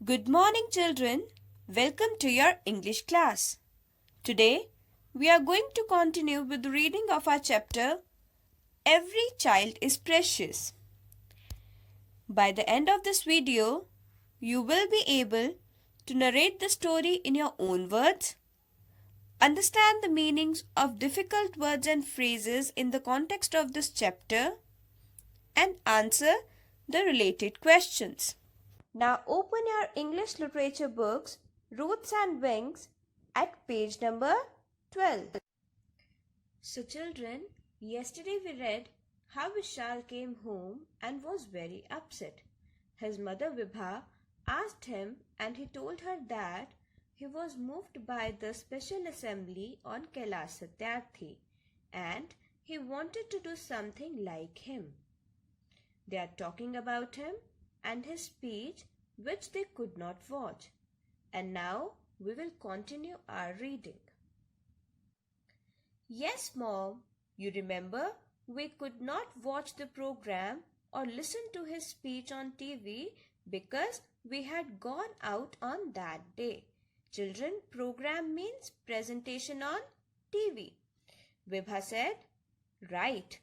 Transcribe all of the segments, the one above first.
Good morning, children. Welcome to your English class. Today, we are going to continue with the reading of our chapter, Every Child is Precious. By the end of this video, you will be able to narrate the story in your own words, understand the meanings of difficult words and phrases in the context of this chapter, and answer the related questions. Now open your English literature books, Roots and Wings, at page number 12. So children, yesterday we read how Vishal came home and was very upset. His mother Vibha asked him and he told her that he was moved by the special assembly on Kailash Satyarthi and he wanted to do something like him. They are talking about him and his speech which they could not watch. And now we will continue our reading. Yes, Mom, you remember we could not watch the program or listen to his speech on TV because we had gone out on that day. Children, program means presentation on TV. Vibha said, right,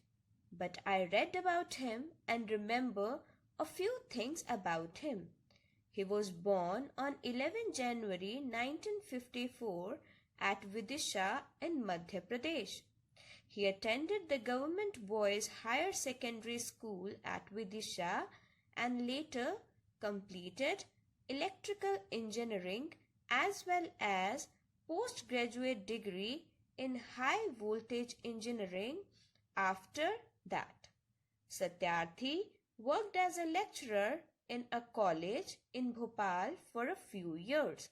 but I read about him and remember a few things about him. He was born on 11 January 1954 at Vidisha in Madhya Pradesh. He attended the government boys higher secondary school at Vidisha and later completed electrical engineering as well as postgraduate degree in high voltage engineering after that. Satyarthi worked as a lecturer in a college in Bhopal for a few years.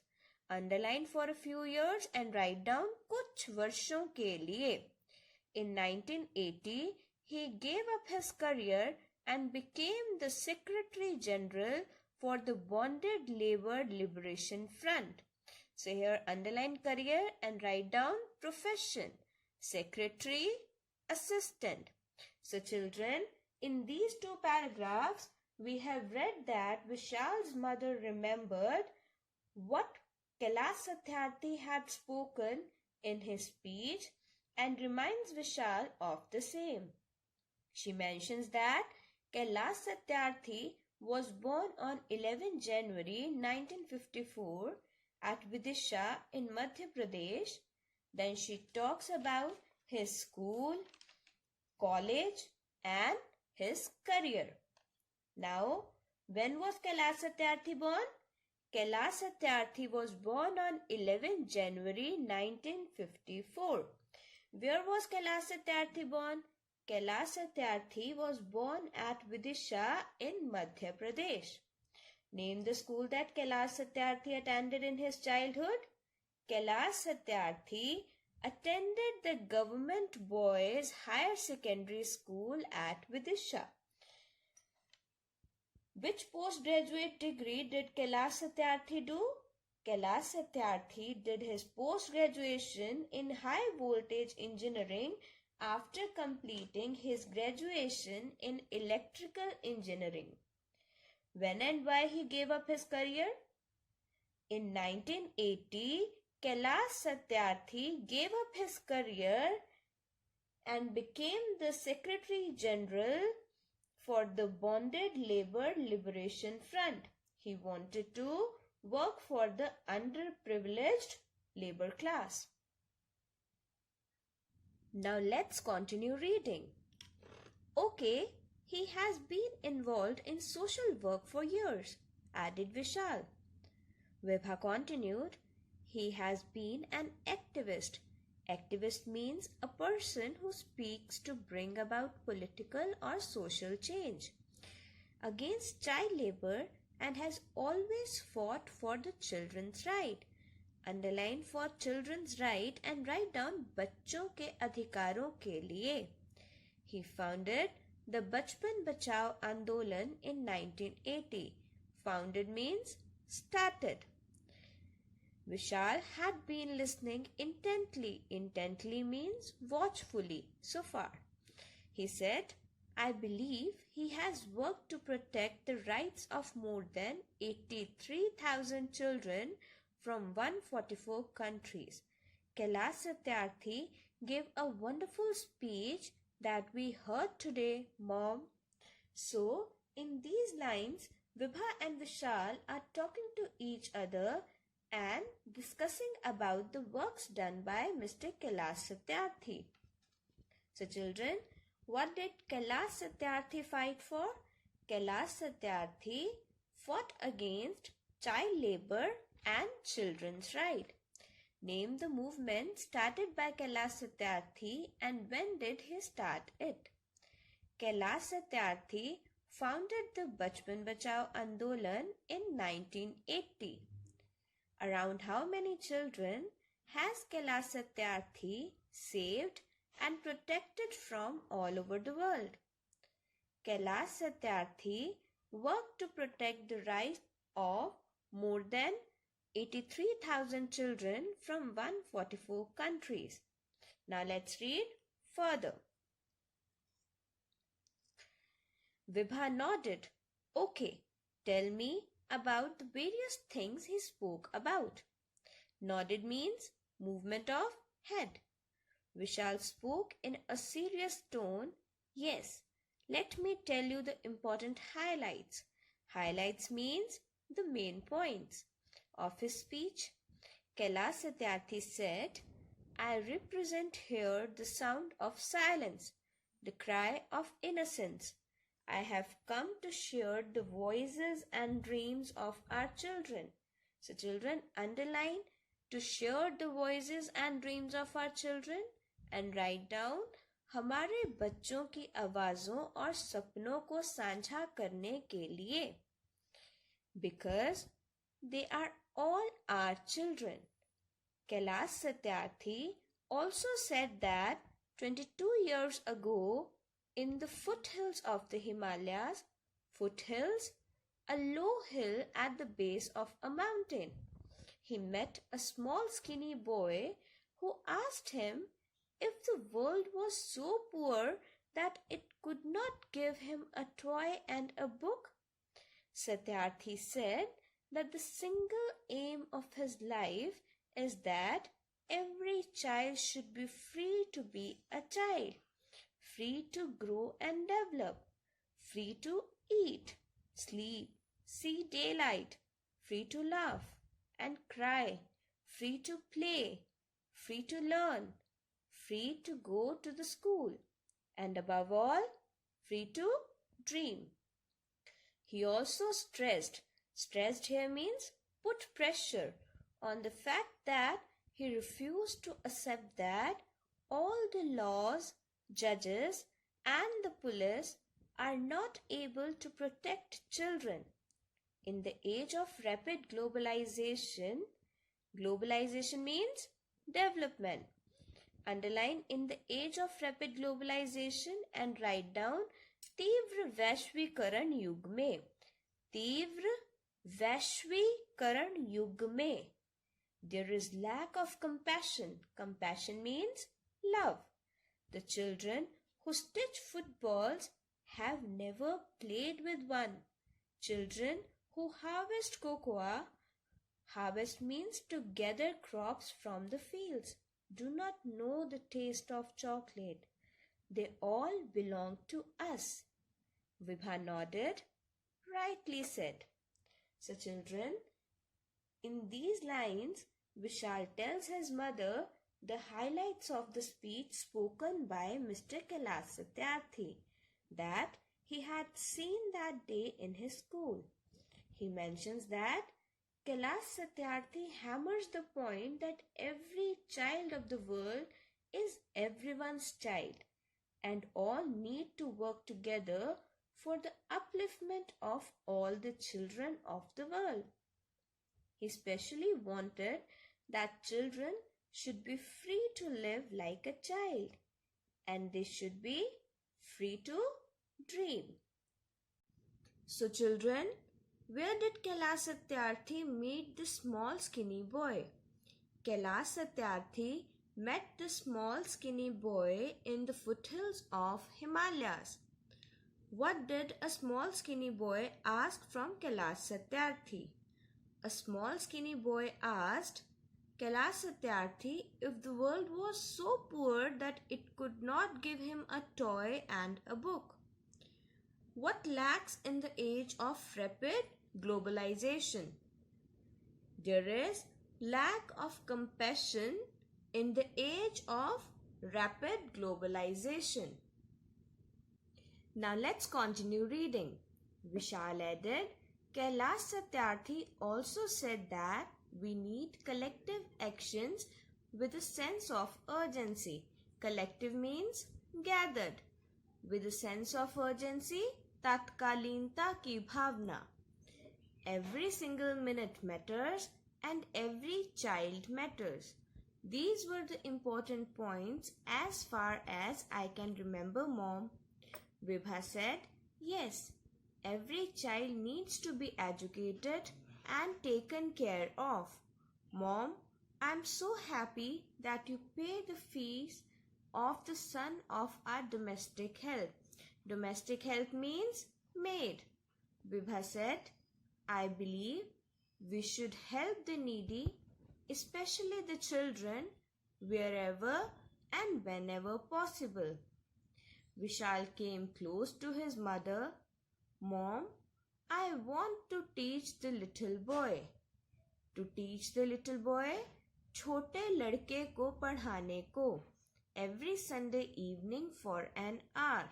Underline for a few years and write down कुछ वर्षों के लिए. In 1980, he gave up his career and became the Secretary General for the Bonded Labour Liberation Front. So here underline career and write down profession. Secretary, assistant. So children, in these two paragraphs, we have read that Vishal's mother remembered what Kailash Satyarthi had spoken in his speech and reminds Vishal of the same. She mentions that Kailash Satyarthi was born on 11 January 1954 at Vidisha in Madhya Pradesh. Then she talks about his school, college and his career. Now, when was Kailash Satyarthi born? Kailash Satyarthi was born on 11 January 1954. Where was Kailash Satyarthi born? Kailash Satyarthi was born at Vidisha in Madhya Pradesh. Name the school that Kailash Satyarthi attended in his childhood. Kailash Satyarthi attended the government boys higher secondary school at Vidisha. Which postgraduate degree did Kailash Satyarthi do? Kailash Satyarthi did his post-graduation in high voltage engineering after completing his graduation in electrical engineering. When and why he gave up his career? In 1980, Kailash Satyarthi gave up his career and became the Secretary General for the Bonded Labour Liberation Front. He wanted to work for the underprivileged labor class. Now let's continue reading. Okay, he has been involved in social work for years, added Vishal. Vibha continued, he has been an activist. Activist means a person who speaks to bring about political or social change against child labor and has always fought for the children's right. Underline for children's right and write down बच्चों के अधिकारों के लिए. He founded the Bachpan Bachao Andolan in 1980. Founded means started. Vishal had been listening intently. Intently means watchfully so far. He said, I believe he has worked to protect the rights of more than 83,000 children from 144 countries. Kailash Satyarthi gave a wonderful speech that we heard today, Mom. So, in these lines, Vibha and Vishal are talking to each other and discussing about the works done by Mr. Kailash Satyarthi. So, children, what did Kailash Satyarthi fight for? Kailash Satyarthi fought against child labor and children's right. Name the movement started by Kailash Satyarthi and when did he start it? Kailash Satyarthi founded the Bachpan Bachao Andolan in 1980. Around how many children has Kailash Satyarthi saved and protected from all over the world? Kailash Satyarthi worked to protect the rights of more than 83,000 children from 144 countries. Now let's read further. Vibha nodded. Okay, tell me about the various things he spoke about. Nodded means movement of head. Vishal spoke in a serious tone. Yes, let me tell you the important highlights. Highlights means the main points of his speech. Kailash Satyarthi said, I represent here the sound of silence, the cry of innocence. I have come to share the voices and dreams of our children. So children, underline to share the voices and dreams of our children and write down हमारे बच्चों की आवाज़ों और सपनों को साझा करने के लिए. Because they are all our children. Kailash Satyarthi also said that 22 years ago, in the foothills of the Himalayas, foothills, a low hill at the base of a mountain, he met a small skinny boy who asked him if the world was so poor that it could not give him a toy and a book. Satyarthi said that the single aim of his life is that every child should be free to be a child, free to grow and develop, free to eat, sleep, see daylight, free to laugh and cry, free to play, free to learn, free to go to the school, and above all, free to dream. He also stressed here means put pressure on the fact that he refused to accept that all the laws, judges and the police are not able to protect children. In the age of rapid globalization, globalization means development. Underline in the age of rapid globalization and write down तीव्र वैश्वीकरण युग में. तीव्र वैश्वीकरण युग में. There is lack of compassion. Compassion means love. The children who stitch footballs have never played with one. Children who harvest cocoa, harvest means to gather crops from the fields, do not know the taste of chocolate. They all belong to us. Vibha nodded. Rightly said. So children, in these lines, Vishal tells his mother the highlights of the speech spoken by Mr. Kailash Satyarthi that he had seen that day in his school. He mentions that Kailash Satyarthi hammers the point that every child of the world is everyone's child and all need to work together for the upliftment of all the children of the world. He specially wanted that children should be free to live like a child and they should be free to dream. So children, where did Kailash Satyarthi meet the small skinny boy? Kailash Satyarthi met the small skinny boy in the foothills of Himalayas. What did a small skinny boy ask from Kailash Satyarthi? A small skinny boy asked, Kailash Satyarthi, if the world was so poor that it could not give him a toy and a book, what lacks in the age of rapid globalization? There is lack of compassion in the age of rapid globalization. Now let's continue reading. Vishal added, Kailash Satyarthi also said that we need collective actions with a sense of urgency. Collective means gathered. With a sense of urgency, tatkalinta ki bhavna. Every single minute matters and every child matters. These were the important points as far as I can remember, Mom. Vibha said, yes, every child needs to be educated and taken care of. Mom, I'm so happy that you pay the fees of the son of our domestic help. Domestic help means maid. Vibha said, I believe we should help the needy, especially the children, wherever and whenever possible. Vishal came close to his mother. Mom, I want to teach the little boy. To teach the little boy, छोटे लड़के को पढ़ाने को. Every Sunday evening for an hour.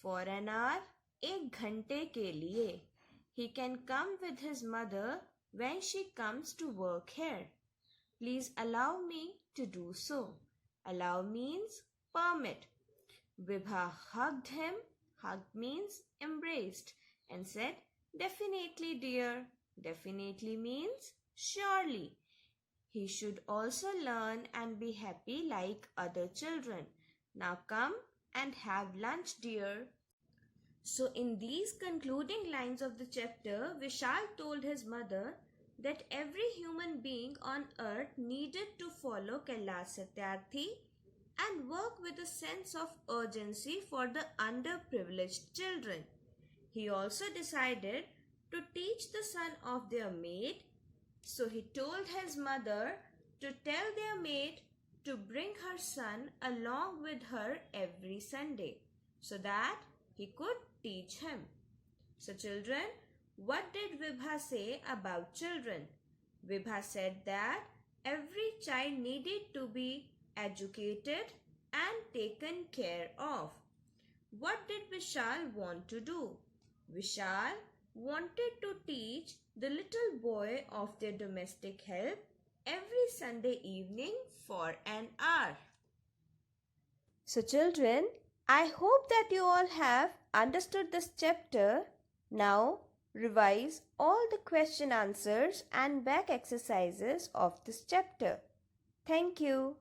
For an hour, 1 घंटे के लिए. He can come with his mother when she comes to work here. Please allow me to do so. Allow means permit. Vibha hugged him. Hugged means embraced and said, definitely, dear. Definitely means surely. He should also learn and be happy like other children. Now come and have lunch, dear. So in these concluding lines of the chapter, Vishal told his mother that every human being on earth needed to follow Kailash Satyarthi and work with a sense of urgency for the underprivileged children. He also decided to teach the son of their maid, so he told his mother to tell their maid to bring her son along with her every Sunday so that he could teach him. So children, what did Vibha say about children? Vibha said that every child needed to be educated and taken care of. What did Vishal want to do? Vishal wanted to teach the little boy of their domestic help every Sunday evening for an hour. So children, I hope that you all have understood this chapter. Now revise all the question answers and back exercises of this chapter. Thank you.